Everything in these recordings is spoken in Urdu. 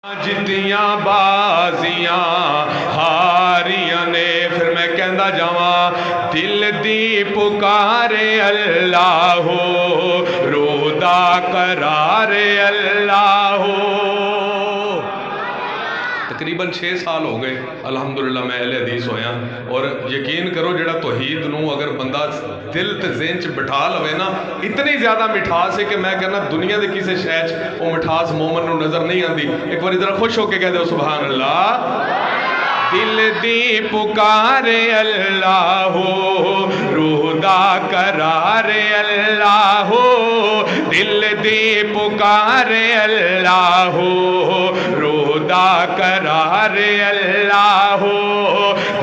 جتیاں بازیاں ہاریاں نے پھر میں کہندا جاواں دل دی پکارے اللہ ہو رودا قرارے اللہ ہو۔ تقریباً 6 سال ہو گئے الحمدللہ میں اہل حدیث ہویا اور یقین کرو جڑا توحید نو اگر بندہ دل تے ذہن چ بٹھا لوے نا اتنی زیادہ مٹھاس ہے کہ میں کہنا دنیا دے کسی شے چ وہ مٹھاس مومن نو نظر نہیں آندی۔ ایک بار ذرا خوش ہو کے کہہ دو سبحان اللہ۔ دل دی پکارے اللہ ہو روح دا قرارے اللہ ہو، دل دی پکارے اللہ ہو روح دا قرارے اللہ ہو،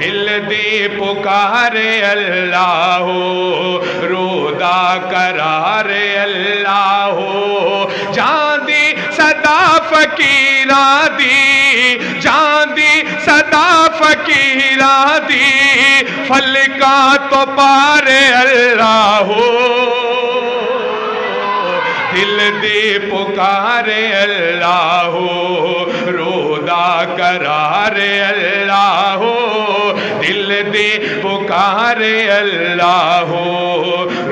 دل دی پکارے اللہ ہو روح دا قرارے اللہ ہو۔ جان دی صدا فقیراں دی، جان دی صدا فقیراں دی، فلکاں تو پارے اللہ ہو، دل دی پکارے اللہ ہو روح دا قرارے اللہ ہو، دل دی پکارے اللہ ہو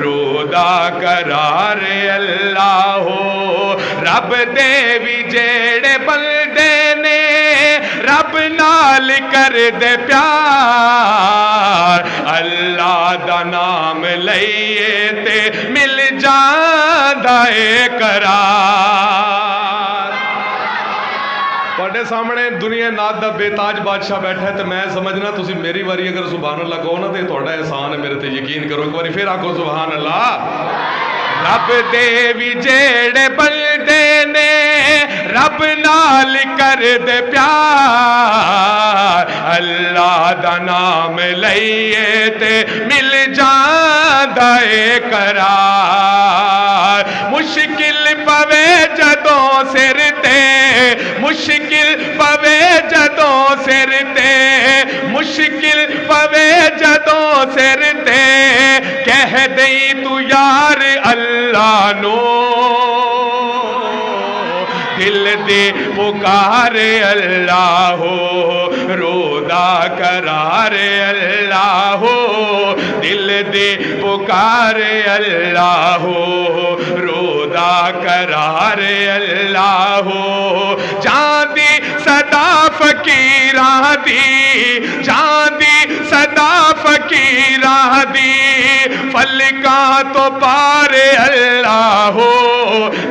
روح دا قرارے اللہ ہو۔ رب دے بھی جیڑے بندے نے رب نال کر دے پیار، اللہ دا نام لئیے تے مل جاندا اے قرار۔ تواڈے سامنے دنیا نات دا بے تاج بادشاہ بیٹھا ہے تے میں سمجھنا تسی میری واری اگر سبحان اللہ کہو نا تے تواڈا احسان ہے میرے تے، یقین کرو ایک باری پھر آکھو سبحان اللہ۔ رب دے بھی جیڑے بندے نے رب نال کر دے پیار، اللہ دا نام لئیے تے مل جاندا اے قرار۔ مشکل پوے جدوں سر تے، مشکل پوے جدوں سر تے، مشکل پوے جدوں سر تے، کہہ دئی تو یار اللہ نو، دل دے پکارے اللہ ہو روح دا قرارے اللہ ہو، دل دے پکارے اللہ ہو روح دا قرارے اللہ ہو۔ جان دی صدا فقیراں دی، جان دی صدا فقیراں دی، فلکاں تو پارے اللہ ہو،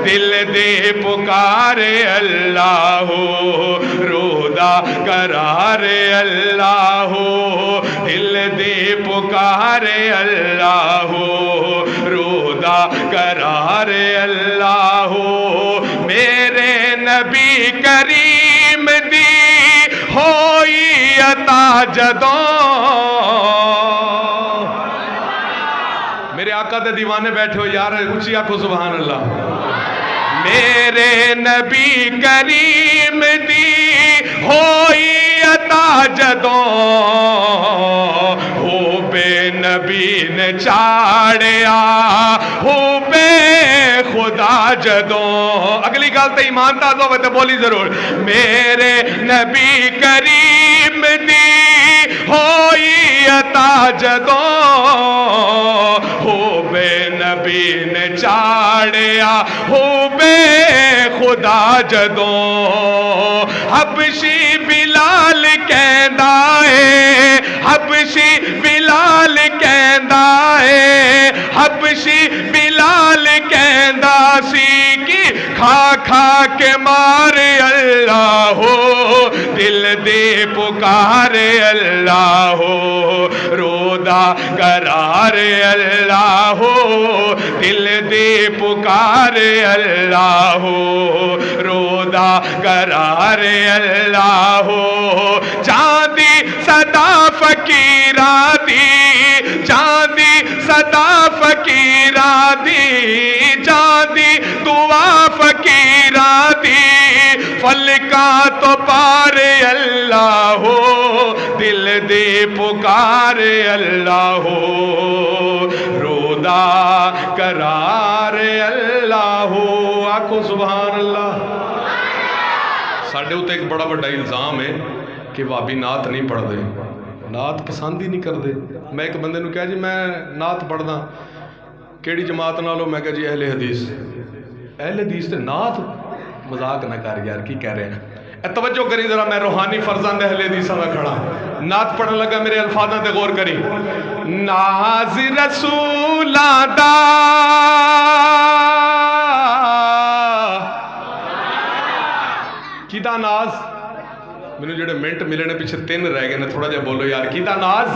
دل دے پکارے اللہ ہو روح دا قرارے اللہ ہو، دل دے پکارے اللہ ہو روح دا قرارے اللہ ہو۔ میرے نبی کریم دی ہوئی عطا جدوں، میرے آقا دے دیوانے بیٹھے ہو یار اونچی آنکھو سبحان اللہ۔ میرے نبی کریم دی ہوئی عطا جدوں، ہو بے نبی نے چاڑیا ہو بے خدا جدوں۔ اگلی گل تے ایمان تازہ ہوئے تے بولی ضرور۔ میرے نبی کریم دی ہوئی عطا جدوں، ہو بے نبی نے چاڑیا ہو بے خدا جدوں۔ حبشی بلال کہندا اے، حبشی بلال کہندا اے، حبشی بلال کہندا سی کہ کھا کھا کے مارے اللہ ہو، دل دے پکارے اللہ ہو روح دا قرارے اللہ ہو، دل دے پکارے اللہ ہو روح دا قرارے اللہ ہو۔ جان دی صدا فقیراں دی، جان دی صدا فقیراں دی، جان دی دعا فقیراں دی، فلکاں تو پارے اللہ ہو، دل دے پکارے اللہ ہو روح دا قرارے اللہ ہو۔ آکھو سبحان اللہ۔ ساڈے اتنے ایک بڑا بڑا الزام ہے کہ بھابی نعت نہیں پڑھتے، نعت پسند ہی نہیں کرتے. میں ایک بندے نے کہا جی میں نعت پڑھدا، کیڑی جماعت نالو؟ میں کہا جی اہل حدیث. اہل حدیث تے نعت؟ مذاق نہ کر یار، کی کہہ رہے ہیں. توجہ کری ذرا، میں روحانی فرزند اہل حدیث میں کھڑا، نعت پڑھن لگا، میرے الفاظاں تے غور کری. ناز رسولاں دا کیدا ناز؟ مینوں جڑے منٹ ملے نے پیچھے 3 رہ گئے نے، تھوڑا جہا بولو یار، کیدا ناز؟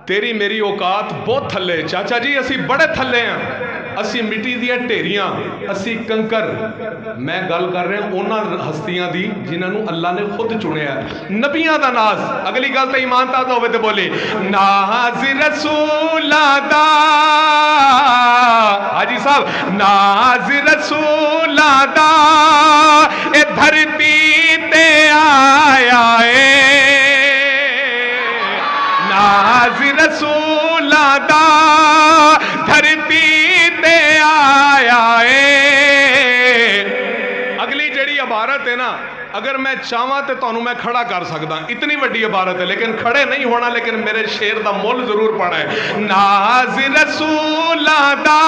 تیری میری اوقات بہت تھلے چاچا جی، اسی بڑے تھلے ہیں، اسی مٹی دیا ٹھیریاں، اسی کنکر. میں گل کر رہا ہوں انہاں ہستیاں دی جنہاں نو اللہ نے خود چنیا ہے. نبیاں دا ناز. اگلی گل تے ایمان تازہ ہوئے تے بولی ناز رسولاں دا. حاجی صاحب، ناز رسولاں دا اے دھرتی تے آیا اے، ناز رسولاں دا دھرتی تے آیا اے. اگلی جڑی عبارت ہے نا، اگر میں چاہواں تے تانوں میں کھڑا کر سکدا، اتنی وڈی عبارت ہے، لیکن کھڑے نہیں ہونا، لیکن میرے شعر دا مول ضرور پڑا ہے. ناز رسولاں دا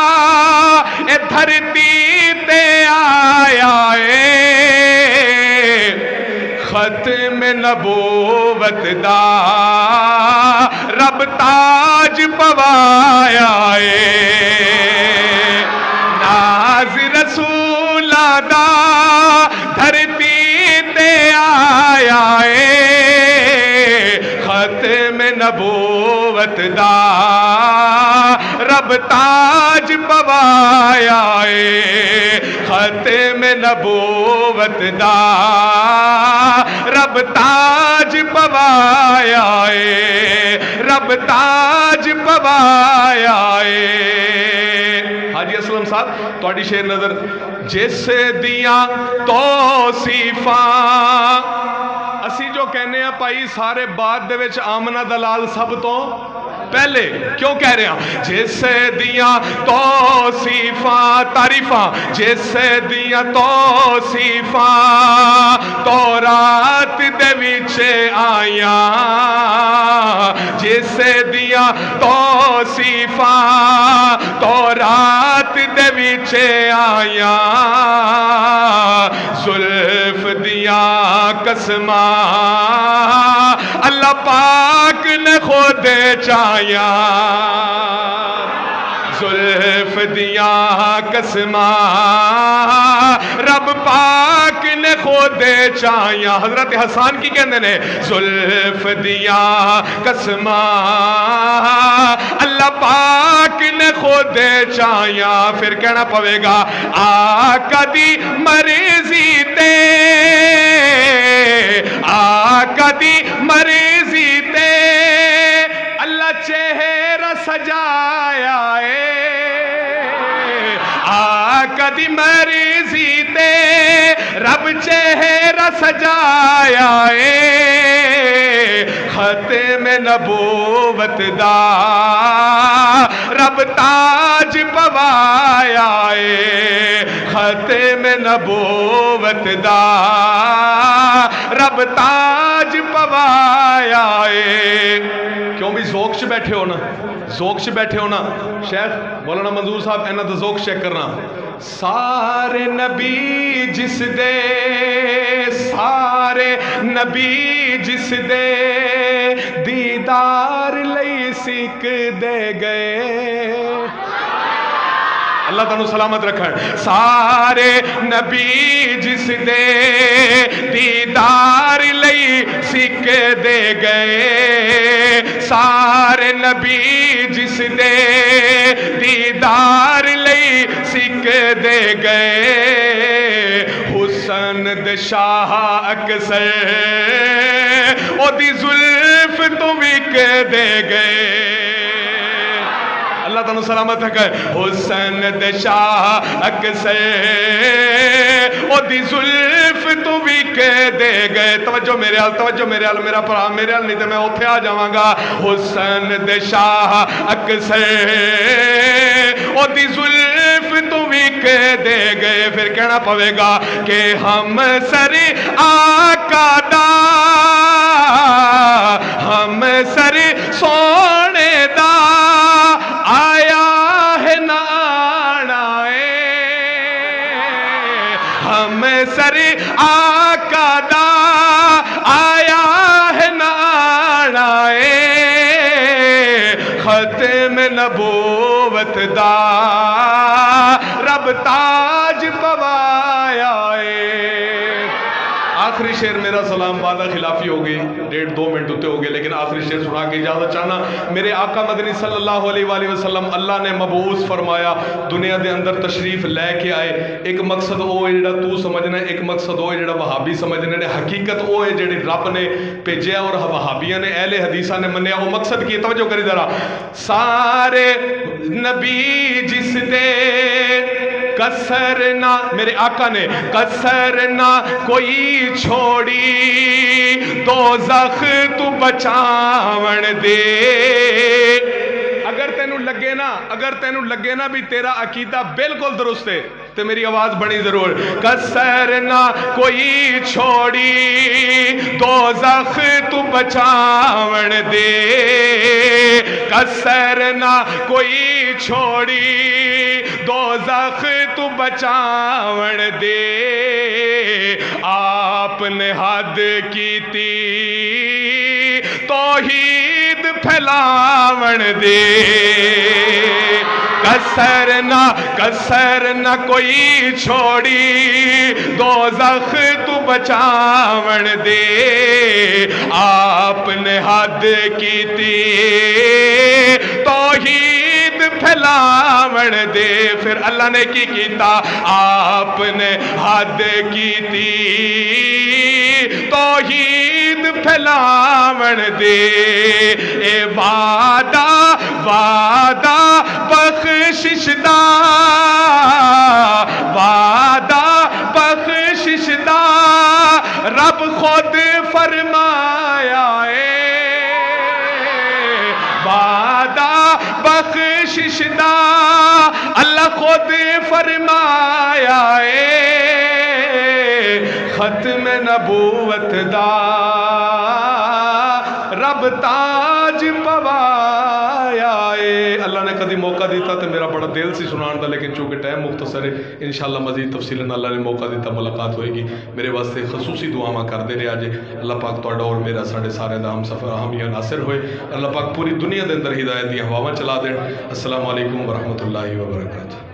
اے دھرتی تے آیا اے، ختم نبوت دا رب تاج پوایا اے. ناز رسولاں دا دھرتی تے آیا اے، ختم نبوت دا رب تاج پوایا اے، ختم نبوت دا رب تاج پوایا اے، رب تاج پوایا اے. حاجی اسلم صاحب تہاڈی شعر نظر. جس دیاں توصیفاں اسی جو کہنے ہیں پائی سارے بعد دے وچ آمنہ دلال سب تو پہلے کیوں کہہ رہے ہیں؟ جس دیاں توصیفاں تعریفاں، جس دیاں توصیفاں تورات دے وچ آیاں، جس دیاں توصیفاں تورات دے وچ آیاں، زلف دیاں قسماں اللہ پاک نے خود چاہیاں، زلف دیاں قسماں رب پاک نے خود چاہیاں. حضرت حسان کی کہندے نے زلف دیاں قسماں اللہ پاک نے خود چاہیاں. پھر کہنا پوے گا آقا دی مرضی تے، آقا دی مرضی تے اللہ چہرہ سجایا اے، آقا دی مرضی تے رب چہرہ سجایا اے، ختم نبوت دا رب تاج پوایا اے، ختم نبوت دا رب تاج پوایا اے. کیوں بھی ذوق سے بیٹھے ہو نا، ذوق سے بیٹھے ہو نا. شیخ مولانا منظور صاحب اینا تو ذوق چیک کرنا. سارے نبی جس دے، سارے نبی جس دے دیدار لئی سیکھ دے گئے. اللہ تعالیٰ سلامت رکھیں. سارے نبی جس دے دیدار لئی سکھ دے گئے، سارے نبی جس دے دیدار لئی سکھ دے گئے. حسن دے شاہ اکثر او دی زلف تو وک دے گئے. اللہ تعالیٰ سلامت ہے. حسن دے شاہ اکثر او دی زلف تو بھی کہہ دے گئے. توجہ میرے حال، توجہ میرے حال، میرا پرا میرے حال نہیں تو میں اتھے آ جاواں گا. حسن دے شاہ اکثر او دی زلف تو بھی دے گئے پھر کہنا پوے گا کہ ہم سری آقا دا ہم سری سونے دا آیا ہے نانا ہم سری آقا دا آیا ہے نانا ختم نبوت دا رب تاج پوایا آخری شعر میرا سلام وعدہ خلافی ہو گئی 1.5-2 منٹ ہوتے ہو گئے لیکن آخری شعر سنا کے اجازت چاہنا میرے آقا مدنی صلی اللہ علیہ وآلہ وسلم اللہ نے مبعوث فرمایا دنیا دے اندر تشریف لے کے آئے ایک مقصد وہ ہے جڑا تو سمجھنا ہے ایک مقصد وہ ہے جڑا وہابی سمجھنے نے حقیقت وہ ہے جڑی رب نے بھیجیا اور وہابیاں نے اہل حدیثاں نے منیا وہ مقصد کی توجہ کری ذرا سارے نبی جس دے کسر نہ میرے آقا نے کسر نہ کوئی چھوڑی دوزخ تو بچاون دے اگر تینوں لگے نا بھی تیرا عقیدہ بالکل درست ہے تو میری آواز بڑی ضرور کسر نہ کوئی چھوڑی دوزخ تو بچاون دے کسر نہ کوئی چھوڑی دوزخ تو بچاون دے آپ نے حد کی تی توحید پھیلاون دے کسر نہ کوئی چھوڑی دوزخ تو بچاون دے آپ نے حد کی تی توحید پھیلاون دے پھر اللہ نے کی کیتا آپ نے حد کی تی توحید پھیلاون دے اے وعدہ بخشش دا وعدہ بخشش دا رب خود فرمایا وعدہ بخشش دا اللہ خود فرمایا ختم نبوت دا رب تاج پوایا اللہ نے کدی موقع دیتا تو میرا بڑا دل سی سنان دا لیکن چونکہ ٹائم مختصر ہے انشاءاللہ مزید تفصیل اللہ نے موقع دیتا ملاقات ہوئے گی میرے واسطے خصوصی دعا کر دے رہے آجے اللہ پاک توڑا اور میرا ساڑھے سارے دا ہم سفر ہم یا ناصر ہوئے اللہ پاک پوری دنیا دے اندر ہدایت دی ہواواں چلا دے السلام علیکم ورحمۃ اللہ وبرکاتہ